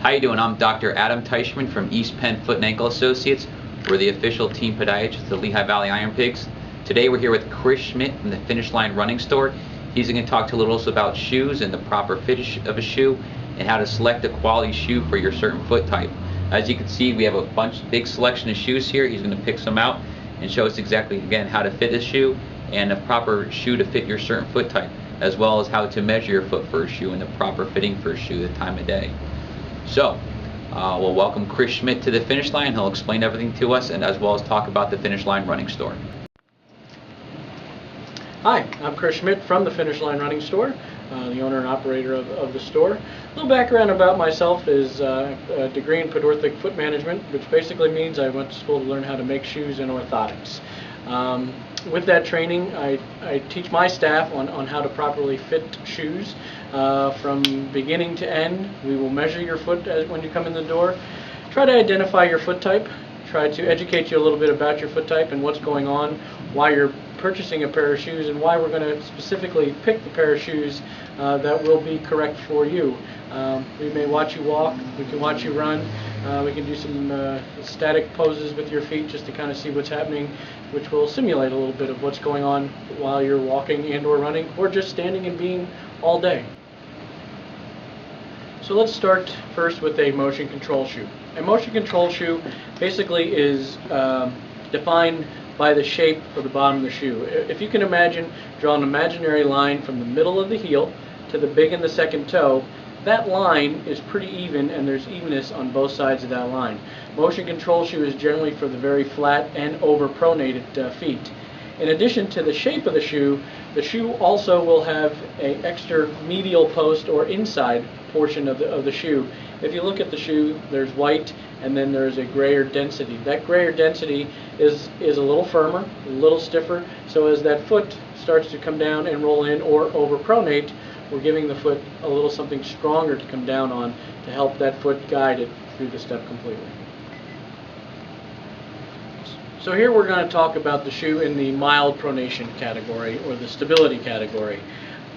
How you doing? I'm Dr. Adam Teichman from East Penn Foot and Ankle Associates. We're the official team podiatrist of the Lehigh Valley Iron Pigs. Today we're here with Chris Schmidt from the Finish Line Running Store. He's going to talk to us about shoes and the proper fit of a shoe and how to select a quality shoe for your certain foot type. As you can see, we have a big selection of shoes here. He's going to pick some out and show us exactly, again, how to fit a shoe and a proper shoe to fit your certain foot type, as well as how to measure your foot for a shoe and the proper fitting for a shoe, the time of day. So, we'll welcome Chris Schmidt to the Finish Line. He'll explain everything to us, and as well as talk about the Finish Line Running Store. Hi, I'm Chris Schmidt from the Finish Line Running Store, the owner and operator of the store. A little background about myself is a degree in pedorthic foot management, which basically means I went to school to learn how to make shoes and orthotics. With that training, I teach my staff on how to properly fit shoes from beginning to end. We will measure your foot when you come in the door, try to identify your foot type, try to educate you a little bit about your foot type and what's going on, why you're purchasing a pair of shoes, and why we're going to specifically pick the pair of shoes that will be correct for you. We may watch you walk, we can watch you run, we can do some static poses with your feet just to kind of see what's happening, which will simulate a little bit of what's going on while you're walking and or running, or just standing and being all day. So let's start first with a motion control shoe. A motion control shoe basically is defined by the shape of the bottom of the shoe. If you can imagine, draw an imaginary line from the middle of the heel to the big and the second toe. That line is pretty even, and there's evenness on both sides of that line. Motion control shoe is generally for the very flat and over-pronated feet. In addition to the shape of the shoe also will have an extra medial post or inside portion of the shoe. If you look at the shoe, there's white and then there's a grayer density. That grayer density is a little firmer, a little stiffer, so as that foot starts to come down and roll in or over-pronate, we're giving the foot a little something stronger to come down on to help that foot guide it through the step completely. So here we're going to talk about the shoe in the mild pronation category, or the stability category.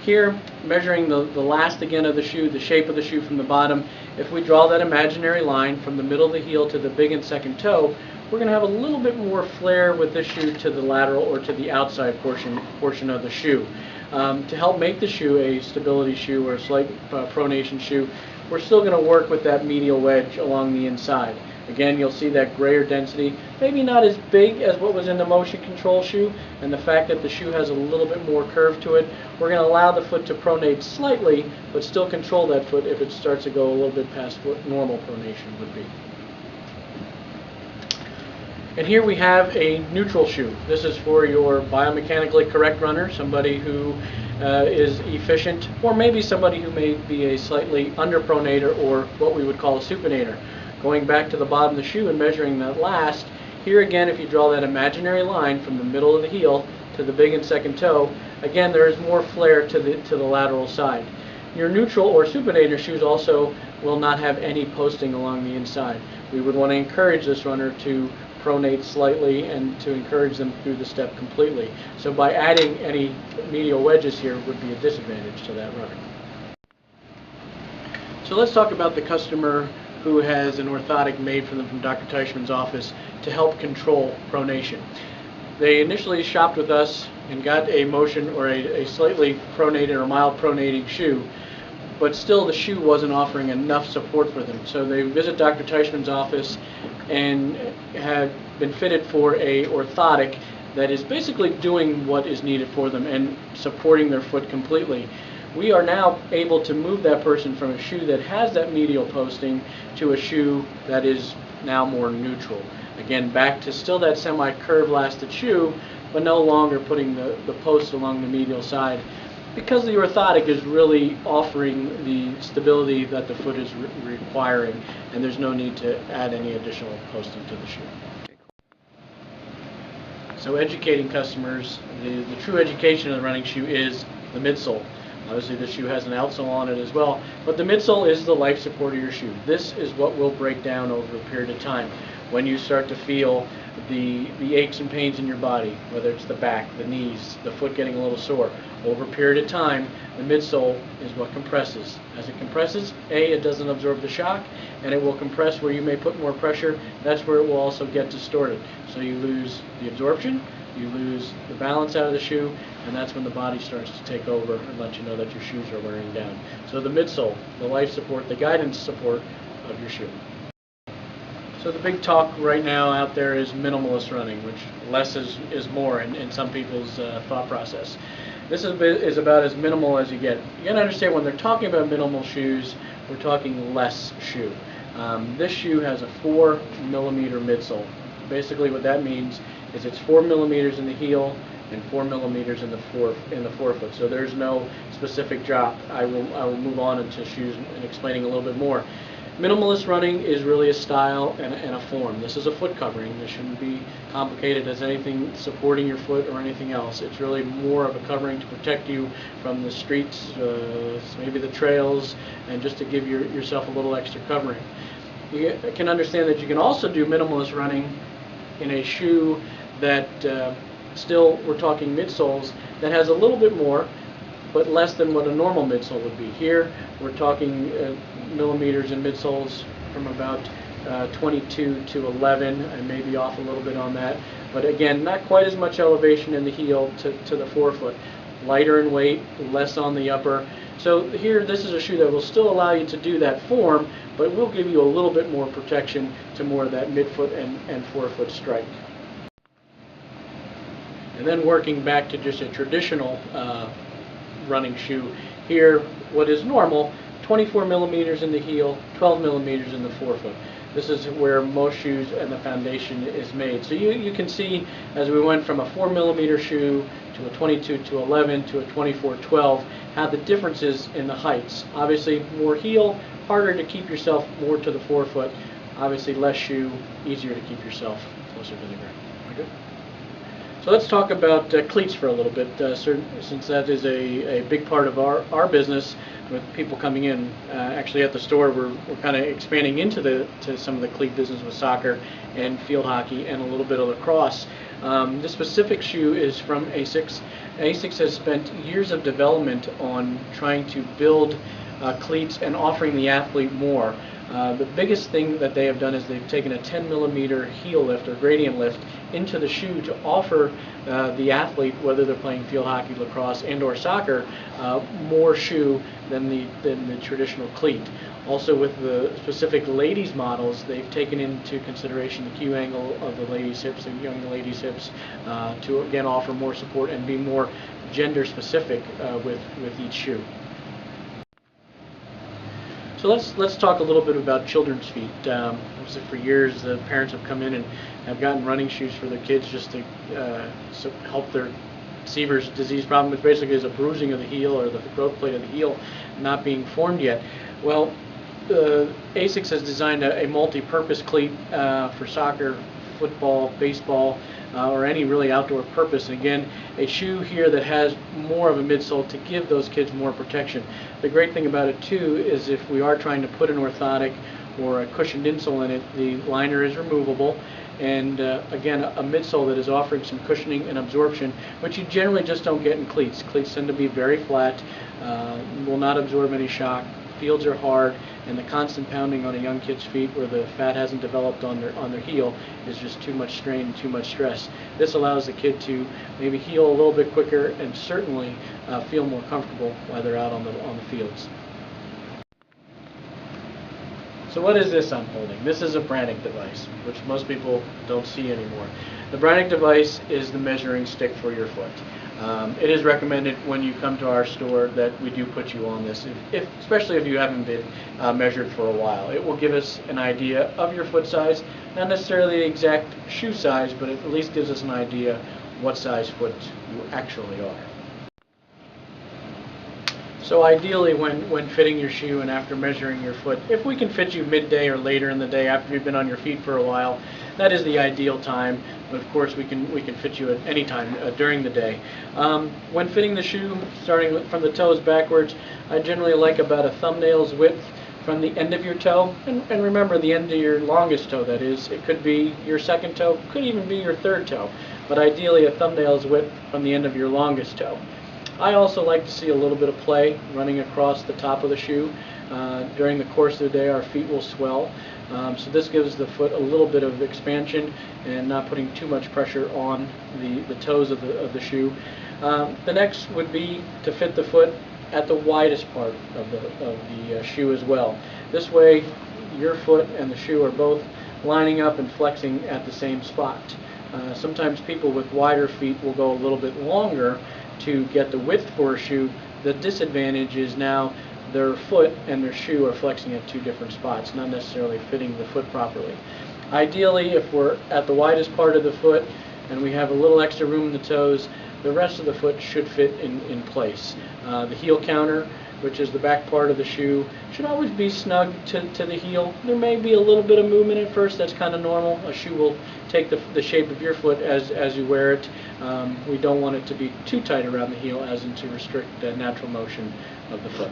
Here, measuring the last again of the shoe, the shape of the shoe from the bottom, if we draw that imaginary line from the middle of the heel to the big and second toe, we're going to have a little bit more flare with this shoe to the lateral or to the outside portion of the shoe. To help make the shoe a stability shoe or a slight pronation shoe, we're still going to work with that medial wedge along the inside. Again, you'll see that grayer density, maybe not as big as what was in the motion control shoe, and the fact that the shoe has a little bit more curve to it, we're going to allow the foot to pronate slightly, but still control that foot if it starts to go a little bit past what normal pronation would be. And here we have a neutral shoe. This is for your biomechanically correct runner, somebody who is efficient, or maybe somebody who may be a slightly underpronator, or what we would call a supinator. Going back to the bottom of the shoe and measuring that last, here again, if you draw that imaginary line from the middle of the heel to the big and second toe, again there is more flare to the lateral side. Your neutral or supinator shoes also will not have any posting along the inside. We would want to encourage this runner to pronate slightly and to encourage them through the step completely. So by adding any medial wedges here would be a disadvantage to that runner. So let's talk about the customer who has an orthotic made for them from Dr. Teichman's office to help control pronation. They initially shopped with us and got a motion or a slightly pronated or mild pronating shoe, but still the shoe wasn't offering enough support for them. So they visit Dr. Teichman's office and have been fitted for a orthotic that is basically doing what is needed for them and supporting their foot completely. We are now able to move that person from a shoe that has that medial posting to a shoe that is now more neutral. Again, back to still that semi-curved lasted shoe, but no longer putting the post along the medial side, because the orthotic is really offering the stability that the foot is requiring, and there's no need to add any additional posting to the shoe. So educating customers, the true education of the running shoe is the midsole. Obviously the shoe has an outsole on it as well, but the midsole is the life support of your shoe. This is what will break down over a period of time. When you start to feel the aches and pains in your body, whether it's the back, the knees, the foot getting a little sore. Over a period of time, the midsole is what compresses. As it compresses, it doesn't absorb the shock, and it will compress where you may put more pressure. That's where it will also get distorted. So you lose the absorption, you lose the balance out of the shoe, and that's when the body starts to take over and let you know that your shoes are wearing down. So the midsole, the life support, the guidance support of your shoe. So the big talk right now out there is minimalist running, which less is more in some people's thought process. This is about as minimal as you get. You got to understand, when they're talking about minimal shoes, we're talking less shoe. This shoe has a 4 millimeter midsole. Basically what that means is it's 4 millimeters in the heel and 4 millimeters in the forefoot. So there's no specific drop. I will move on into shoes and explaining a little bit more. Minimalist running is really a style and a form. This is a foot covering. This shouldn't be complicated as anything supporting your foot or anything else. It's really more of a covering to protect you from the streets, maybe the trails, and just to give yourself a little extra covering. You can understand that you can also do minimalist running in a shoe that still, we're talking midsoles, that has a little bit more, but less than what a normal midsole would be. Here, we're talking millimeters in midsoles from about 22 to 11. I may be off a little bit on that, but again, not quite as much elevation in the heel to the forefoot. Lighter in weight, less on the upper. So here, this is a shoe that will still allow you to do that form, but will give you a little bit more protection to more of that midfoot and forefoot strike. And then working back to just a traditional running shoe, here what is normal, 24 millimeters in the heel, 12 millimeters in the forefoot. This is where most shoes and the foundation is made. So you can see, as we went from a 4 millimeter shoe to a 22 to 11 to a 24 12, how the differences in the heights. Obviously more heel, harder to keep yourself more to the forefoot. Obviously less shoe, easier to keep yourself closer to the ground. Okay. So let's talk about cleats for a little bit, since that is a big part of our business with people coming in. Actually at the store, we're kind of expanding into some of the cleat business with soccer and field hockey and a little bit of lacrosse. This specific shoe is from ASICS. ASICS has spent years of development on trying to build cleats and offering the athlete more. The biggest thing that they have done is they've taken a 10 millimeter heel lift or gradient lift into the shoe to offer the athlete, whether they're playing field hockey, lacrosse, and or soccer, more shoe than the traditional cleat. Also with the specific ladies models, they've taken into consideration the Q angle of the ladies' hips and young ladies' hips to again offer more support and be more gender specific with each shoe. So let's talk a little bit about children's feet. For years, the parents have come in and have gotten running shoes for their kids just to help their Seaver's disease problem, which basically is a bruising of the heel or the growth plate of the heel not being formed yet. Well, ASICS has designed a multi-purpose cleat for soccer, football, baseball, or any really outdoor purpose. And again, a shoe here that has more of a midsole to give those kids more protection. The great thing about it too is if we are trying to put an orthotic or a cushioned insole in it, the liner is removable, and again, a midsole that is offering some cushioning and absorption, which you generally just don't get in cleats. Cleats tend to be very flat, will not absorb any shock. Fields are hard, and the constant pounding on a young kid's feet where the fat hasn't developed on their heel is just too much strain and too much stress. This allows the kid to maybe heal a little bit quicker and certainly feel more comfortable while they're out on the fields. So what is this I'm holding? This is a Brannick device, which most people don't see anymore. The Brannick device is the measuring stick for your foot. It is recommended when you come to our store that we do put you on this, especially if you haven't been measured for a while. It will give us an idea of your foot size, not necessarily the exact shoe size, but it at least gives us an idea what size foot you actually are. So ideally when fitting your shoe and after measuring your foot, if we can fit you midday or later in the day after you've been on your feet for a while, that is the ideal time. But of course we can fit you at any time during the day. When fitting the shoe, starting from the toes backwards, I generally like about a thumbnail's width from the end of your toe, and remember the end of your longest toe, that is. It could be your second toe, could even be your third toe, but ideally a thumbnail's width from the end of your longest toe. I also like to see a little bit of play running across the top of the shoe. During the course of the day, our feet will swell, so this gives the foot a little bit of expansion and not putting too much pressure on the toes of the shoe. The next would be to fit the foot at the widest part of the shoe as well. This way your foot and the shoe are both lining up and flexing at the same spot. Sometimes people with wider feet will go a little bit longer to get the width for a shoe. The disadvantage is now their foot and their shoe are flexing at two different spots, not necessarily fitting the foot properly. Ideally, if we're at the widest part of the foot and we have a little extra room in the toes, the rest of the foot should fit in place. The heel counter, which is the back part of the shoe, should always be snug to the heel. There may be a little bit of movement at first. That's kind of normal. A shoe will take the shape of your foot as you wear it. We don't want it to be too tight around the heel as in to restrict the natural motion of the foot.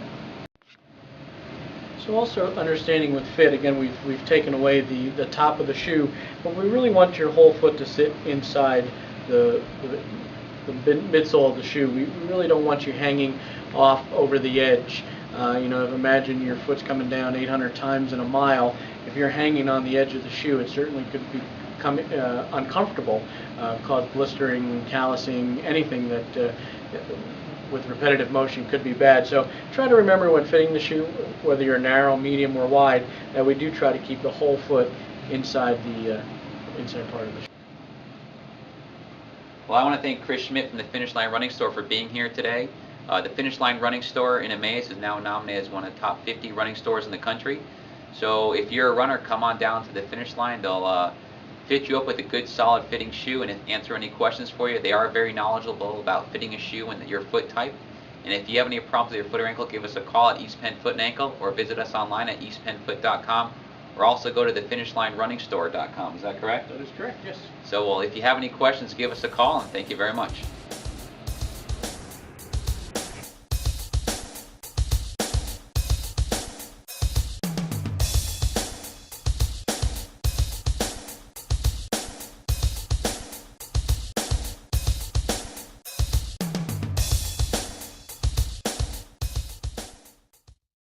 So also understanding with fit, again, we've taken away the top of the shoe, but we really want your whole foot to sit inside the midsole of the shoe. We really don't want you hanging off over the edge. Imagine your foot's coming down 800 times in a mile. If you're hanging on the edge of the shoe, it certainly could become uncomfortable, cause blistering, callousing, anything that with repetitive motion could be bad. So try to remember when fitting the shoe, whether you're narrow, medium, or wide, that we do try to keep the whole foot inside the inside part of the shoe. Well, I want to thank Chris Schmidt from the Finish Line Running Store for being here today. The Finish Line Running Store in Emmaus is now nominated as one of the top 50 running stores in the country. So if you're a runner, come on down to the Finish Line. They'll fit you up with a good, solid fitting shoe and answer any questions for you. They are very knowledgeable about fitting a shoe and your foot type. And if you have any problems with your foot or ankle, give us a call at East Penn Foot and Ankle, or visit us online at eastpennfoot.com, or also go to the finishlinerunningstore.com. Is that correct? That is correct, yes. So, well, if you have any questions, give us a call, and thank you very much.